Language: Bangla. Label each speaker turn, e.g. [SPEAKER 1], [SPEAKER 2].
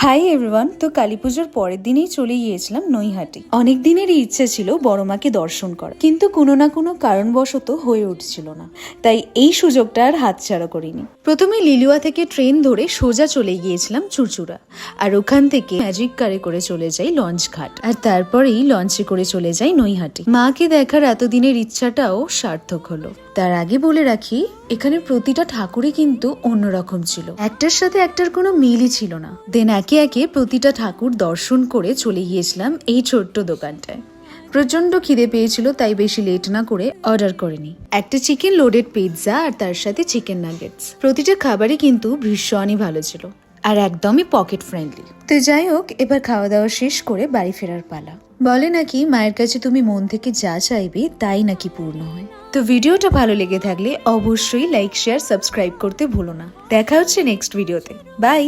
[SPEAKER 1] Hi everyone. তো কালী পুজোর পরের দিনেই চলে গিয়েছিলাম নৈহাটি। অনেক দিনেরই ইচ্ছে ছিল বড় মাকে দর্শন করা, কিন্তু কোনো না কোনো কারণবশত হয়ে উঠছিল না, তাই এই সুযোগটা আর হাতছাড়া করিনি। প্রথমে লিলুয়া থেকে ট্রেন ধরে সোজা চলে গিয়েছিলাম চুরচুড়া, আর ওখান থেকে ম্যাজিক কারে করে চলে যাই লঞ্চ ঘাট, আর তারপরেই লঞ্চে করে চলে যাই নৈহাটি। মাকে দেখার এতদিনের ইচ্ছাটাও সার্থক হলো। তার আগে বলে রাখি, এখানে প্রতিটা ঠাকুরই কিন্তু অন্যরকম ছিল, একটার সাথে একটার কোনো মিলই ছিল না। দেন একে একে প্রতিটা ঠাকুর দর্শন করে চলে গিয়েছিলাম এই ছোট্ট দোকানটায়। প্রচন্ড খিদে পেয়েছিল, তাই বেশি লেট না করে অর্ডার করিনি একটা চিকেন লোডেড পিৎজা আর তার সাথে চিকেন নাগেটস। প্রতিটা খাবারই কিন্তু ভীষণই ভালো ছিল আর একদমই পকেট ফ্রেন্ডলি। তো যাই হোক, এবার খাওয়া দাওয়া শেষ করে বাড়ি ফেরার পালা। বলে নাকি মায়ের কাছে তুমি মন থেকে যা চাইবে তাই নাকি পূর্ণ হয়। তো ভিডিওটা ভালো লেগে থাকলে অবশ্যই লাইক, শেয়ার, সাবস্ক্রাইব করতে ভুলো না। দেখা হচ্ছে নেক্সট ভিডিওতে। বাই।